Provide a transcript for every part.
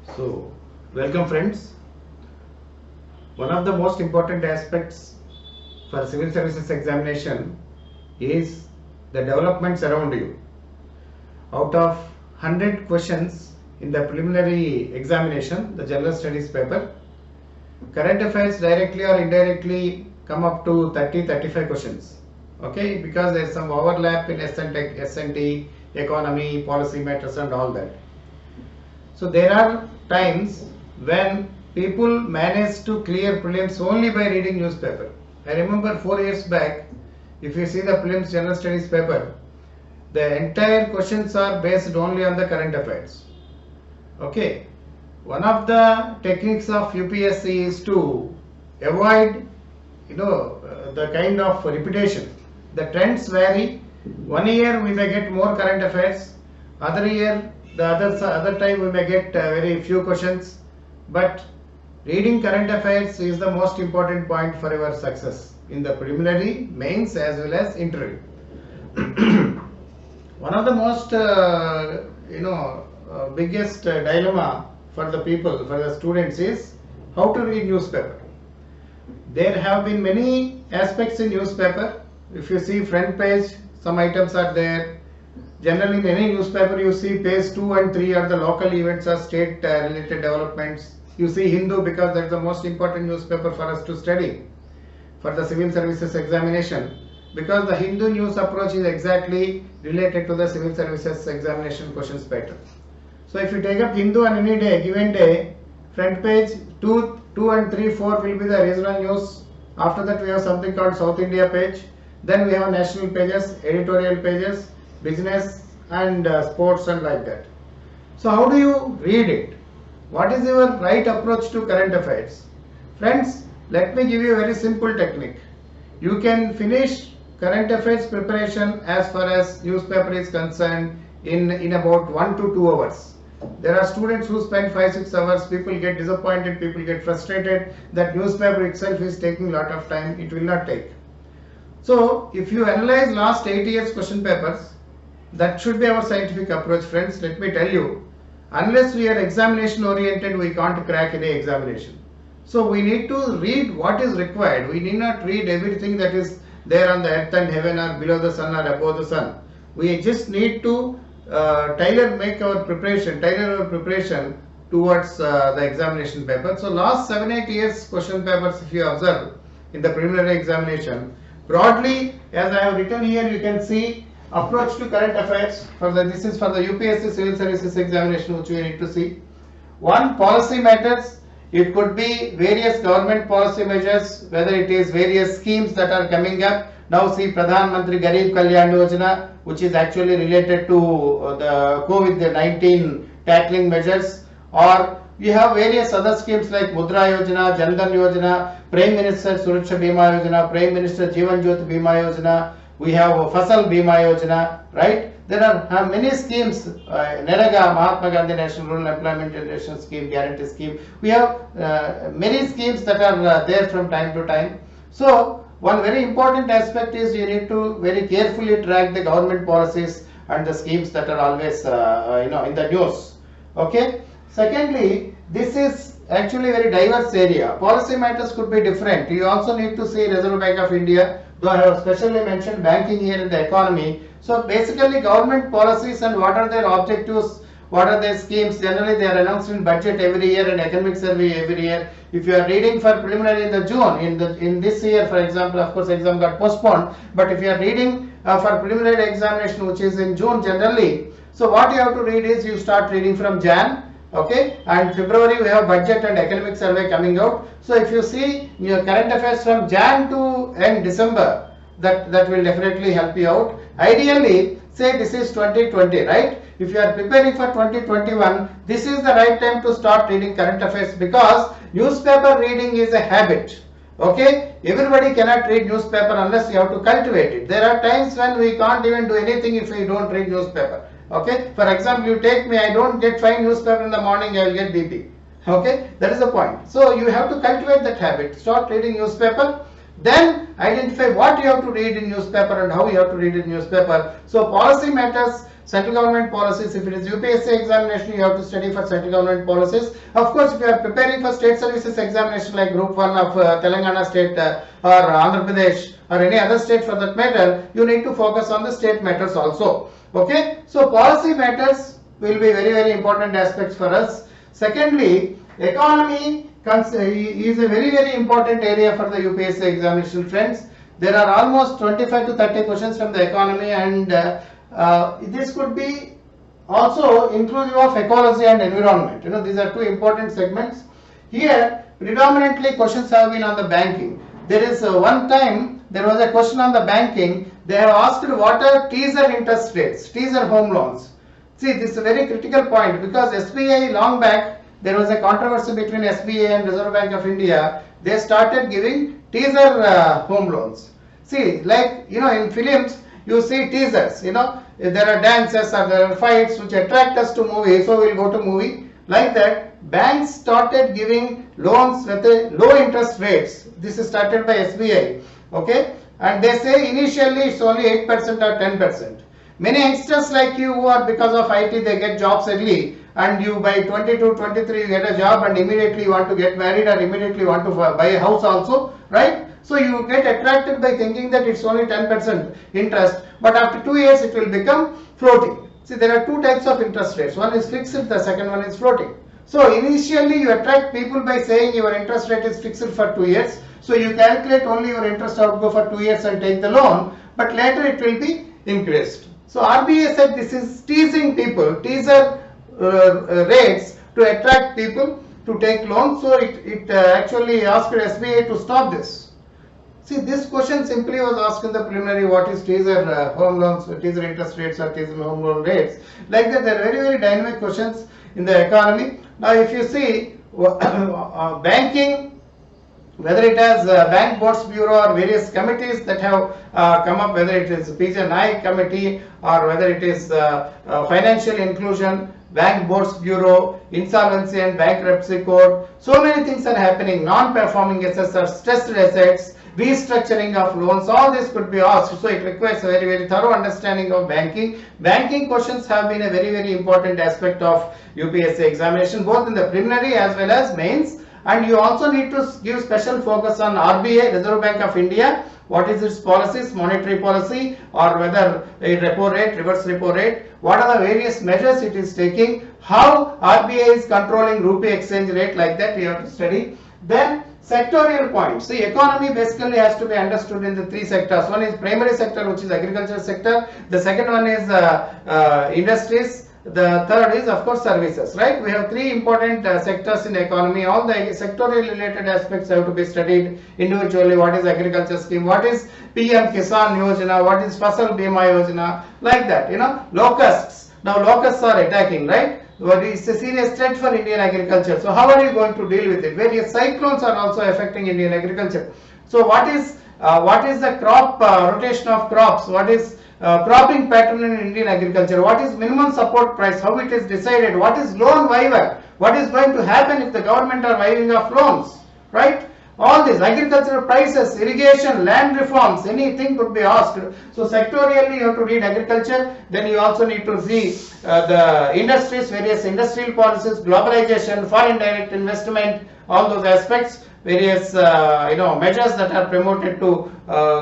So, welcome friends. One of the most important aspects for civil services examination is the developments around you. Out of 100 questions in the preliminary examination, the general studies paper, current affairs directly or indirectly come up to 30-35 questions. Okay, because there is some overlap in S&T, economy, policy matters and all that. So there are times when people manage to clear prelims only by reading newspaper. I remember 4 years back, if you see the prelims general studies paper, the entire questions are based only on the current affairs. Okay, one of the techniques of UPSC is to avoid the kind of repetition. The trends vary. One year we may get more current affairs, other year the other time we may get very few questions, but reading current affairs is the most important point for your success in the preliminary, mains as well as interview. One of the most biggest dilemma for the people, for the students, is how to read newspaper. There have been many aspects in newspaper. If you see front page, some items are there. Generally in any newspaper you see page 2 and 3 are the local events or state related developments. You see Hindu because that is the most important newspaper for us to study for the civil services examination, because the Hindu news approach is exactly related to the civil services examination questions pattern. So if you take up Hindu on any day, given day, front page 2 and 3, 4 will be the regional news. After that we have something called South India page. Then we have national pages, editorial pages, business and sports and like that. So how do you read it? What is your right approach to current affairs? Friends, let me give you a very simple technique. You can finish current affairs preparation as far as newspaper is concerned in about 1 to 2 hours. There are students who spend 5-6 hours. People get disappointed, people get frustrated that newspaper itself is taking a lot of time. It will not take. So if you analyze last 8 years question papers, that should be our scientific approach, friends. Let me tell you, unless we are examination oriented, we can't crack any examination. So we need to read what is required. We need not read everything that is there on the earth and heaven or below the sun or above the sun. We just need to tailor our preparation towards the examination paper. So last 7-8 years question papers, if you observe in the preliminary examination, broadly, as I have written here, you can see approach to current affairs. This is for the UPSC civil services examination, which we need to see. One, policy matters. It could be various government policy measures, whether it is various schemes that are coming up. Now see Pradhan Mantri Garib Kalyan Yojana, which is actually related to the COVID-19 tackling measures, or we have various other schemes like Mudra Yojana, Jan Dhan Yojana, Prime Minister Suraksha Bima Yojana, Prime Minister Jeevan Jyoti Bima Yojana, we have Fasal Bima Yojana, right? There are many schemes, Neraga, Mahatma Gandhi National Rural Employment Generation Scheme, Guarantee Scheme. We have many schemes that are there from time to time. So one very important aspect is you need to very carefully track the government policies and the schemes that are always in the news. Okay. Secondly, this is actually a very diverse area. Policy matters could be different. You also need to see Reserve Bank of India, though I have especially mentioned banking here in the economy. So basically government policies and what are their objectives, what are their schemes. Generally they are announced in budget every year and economic survey every year. If you are reading for preliminary in the June, in this year for example, of course exam got postponed, but if you are reading for preliminary examination which is in June generally, so what you have to read is you start reading from Jan. Okay, and February we have budget and economic survey coming out. So if you see your current affairs from Jan to end December, that will definitely help you out. Ideally, say this is 2020, right? If you are preparing for 2021, this is the right time to start reading current affairs, because newspaper reading is a habit. Okay, everybody cannot read newspaper unless you have to cultivate it. There are times when we can't even do anything if we don't read newspaper. Okay, for example, you take me, I don't get 5 newspaper in the morning, I will get BP. Okay, that is the point. So you have to cultivate that habit. Start reading newspaper. Then identify what you have to read in newspaper and how you have to read in newspaper. So policy matters central government policies. If it is UPSC examination, you have to study for central government policies. Of course, if you are preparing for state services examination like Group 1 of Telangana state or Andhra Pradesh or any other state for that matter, you need to focus on the state matters also. Okay, so policy matters will be very, very important aspects for us. Secondly, economy is a very, very important area for the UPSC examination, friends. There are almost 25 to 30 questions from the economy, and this could be also inclusive of ecology and environment. You know, these are two important segments. Here, predominantly questions have been on the banking. There is one time there was a question on the banking. They have asked what are teaser interest rates, teaser home loans. See, this is a very critical point because SBI long back there was a controversy between SBI and Reserve Bank of India. They started giving teaser home loans. See, like you know, in films you see teasers. You know, there are dances or there are fights which attract us to movie, so we'll go to movie. Like that, banks started giving loans with low interest rates. This is started by SBI. Okay, and they say initially it's only 8% or 10%. Many youngsters like you who are because of IT they get jobs early, and you by 22, 23 you get a job and immediately you want to get married or immediately you want to buy a house also, right? So you get attracted by thinking that it's only 10% interest, but after 2 years it will become floating. See, there are two types of interest rates. One is fixed, the second one is floating. So initially you attract people by saying your interest rate is fixed for 2 years. So you calculate only your interest outgo for 2 years and take the loan, but later it will be increased. So RBI said this is teasing people, teaser rates to attract people to take loans. So it actually asked SBI to stop this. See, this question simply was asked in the preliminary, what is teaser home loans, teaser interest rates or teaser home loan rates. Like that, there are very, very dynamic questions in the economy. Now, if you see banking, whether it has Bank Boards Bureau or various committees that have come up, whether it is PJ Naik committee or whether it is financial inclusion, Bank Boards Bureau, insolvency and bankruptcy code, so many things are happening, non-performing assets or stressed assets, restructuring of loans, all this could be asked. So it requires a very, very thorough understanding of banking. Banking questions have been a very, very important aspect of UPSC examination, both in the preliminary as well as mains. And you also need to give special focus on RBI, Reserve Bank of India, what is its policies, monetary policy, or whether a repo rate, reverse repo rate, what are the various measures it is taking, how RBI is controlling rupee exchange rate, like that you have to study. Then sectorial points. The economy basically has to be understood in the three sectors. One is primary sector, which is agriculture sector. The second one is industries. The third is of course services, right? We have three important sectors in the economy. All the sectorial related aspects have to be studied individually. What is agriculture scheme? What is PM Kisan Yojana? What is Fasal Bima Yojana? Like that, you know, locusts. Now locusts are attacking, right? It's a serious threat for Indian agriculture. So how are you going to deal with it? Various cyclones are also affecting Indian agriculture. So what is the crop rotation of crops? What is cropping pattern in Indian agriculture? What is minimum support price? How it is decided? What is loan waiver? What is going to happen if the government are waiving off loans? Right? All these agricultural prices, irrigation, land reforms, anything could be asked. So sectorially you have to read agriculture. Then you also need to see the industries, various industrial policies, globalization, foreign direct investment, all those aspects. Various measures that are promoted to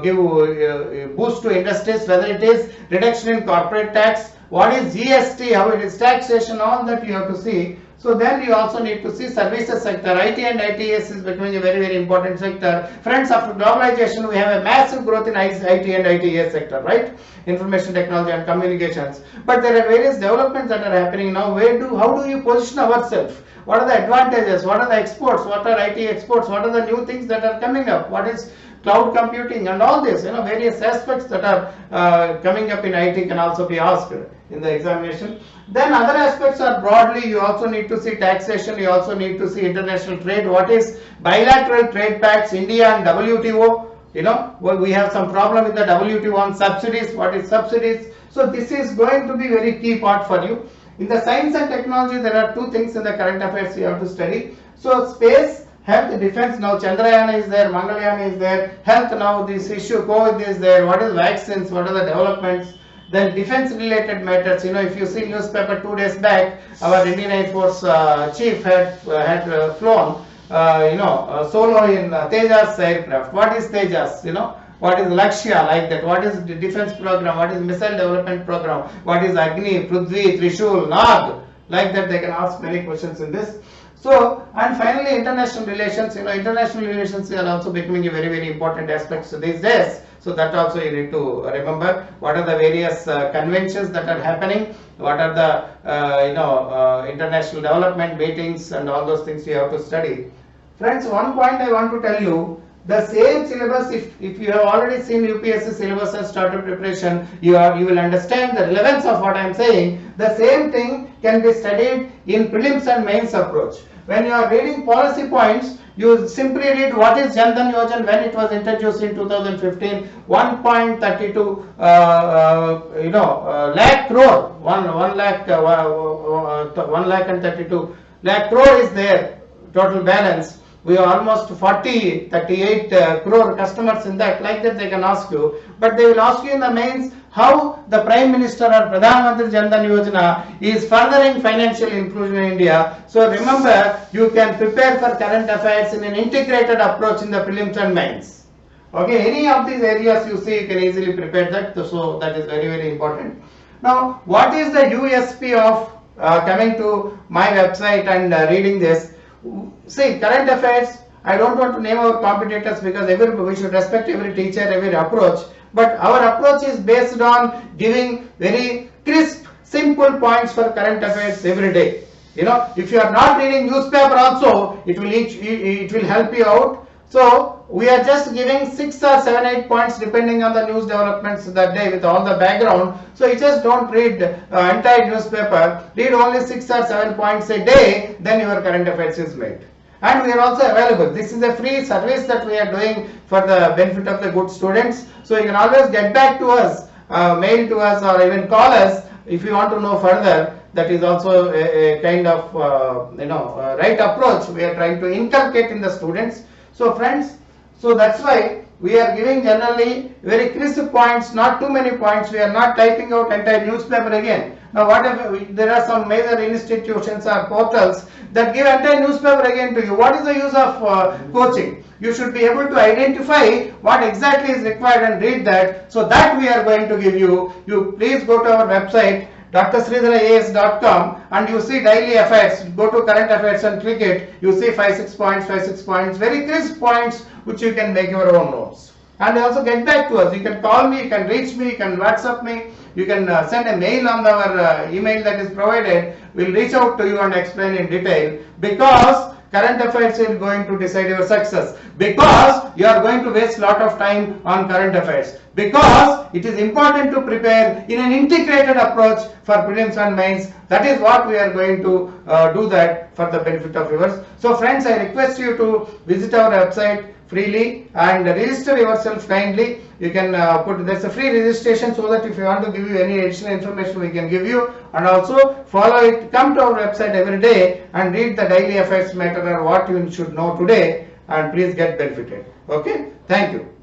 give boost to industries, whether it is reduction in corporate tax, what is GST, how it is taxation, all that you have to see. So then you also need to see services sector. IT and ITS is becoming a very, very important sector. Friends, after globalization, we have a massive growth in IT and ITS sector, right? Information technology and communications. But there are various developments that are happening now. How do you position ourselves? What are the advantages? What are the exports? What are IT exports? What are the new things that are coming up? What is cloud computing and all this? Various aspects that are coming up in IT can also be asked in the examination. Then other aspects are broadly, you also need to see taxation, you also need to see international trade. What is bilateral trade pacts, India and WTO? We have some problem with the WTO on subsidies. What is subsidies? So this is going to be very key part for you. In the science and technology, there are two things in the current affairs you have to study. So space, health, defense. Now Chandrayaan is there, Mangalyaan is there. Health, now this issue COVID is there. What is vaccines? What are the developments? Then defense related matters, if you see newspaper 2 days back, our Indian Air Force chief had flown solo in Tejas aircraft. What is Tejas? What is Lakshya, like that? What is the defense program? What is missile development program? What is Agni, Prithvi, Trishul, Nag? Like that, they can ask many questions in this. So, and finally, international relations. International relations are also becoming a very, very important aspect these days. So that also you need to remember. What are the various conventions that are happening? What are the international development meetings and all those things you have to study. Friends, one point I want to tell you. The same syllabus, if you have already seen UPSC syllabus and started preparation, you will understand the relevance of what I am saying. The same thing can be studied in prelims and mains approach. When you are reading policy points, you simply read what is Jan Dhan Yojana when it was introduced in 2015. 1.32 lakh crore, 1 lakh and 32 lakh crore is there total balance. We are almost 38 crore customers in that. Like that they can ask you, but they will ask you in the mains how the Prime Minister or Pradhan Mantri Jan Dhan Yojana is furthering financial inclusion in India. So remember, you can prepare for current affairs in an integrated approach in the prelims and mains. Okay, any of these areas you see, you can easily prepare that. So that is very, very important. Now, what is the USP of coming to my website and reading this? See, current affairs, I don't want to name our competitors because we should respect every teacher, every approach. But our approach is based on giving very crisp, simple points for current affairs every day. If you are not reading newspaper also, it will help you out. So we are just giving 6 or 7, 8 points depending on the news developments that day with all the background. So you just don't read entire newspaper. Read only 6 or 7 points a day, then your current affairs is made. And we are also available. This is a free service that we are doing for the benefit of the good students. So you can always get back to us, mail to us, or even call us if you want to know further. That is also a kind of right approach we are trying to inculcate in the students. So friends, so that's why we are giving generally very crisp points, not too many points. We are not typing out entire newspaper again. Now what if there are some major institutions or portals that give entire newspaper again to you? What is the use of coaching? You should be able to identify what exactly is required and read that. So that we are going to give you. You please go to our website drsridhar.com and you see daily affairs. Go to current affairs and click it. You see 5-6 points, very crisp points which you can make your own notes. And also get back to us. You can call me, you can reach me, you can WhatsApp me, you can send a mail on our email that is provided. We'll reach out to you and explain in detail, because current affairs is going to decide your success, because you are going to waste a lot of time on current affairs, because it is important to prepare in an integrated approach for prelims and mains. That is what we are going to do that for the benefit of viewers. So friends, I request you to visit our website freely and register yourself kindly. You can there's a free registration, so that if you want to give you any additional information, we can give you. And also follow it, come to our website every day and read the daily affairs matter or what you should know today, and please get benefited. Okay, thank you.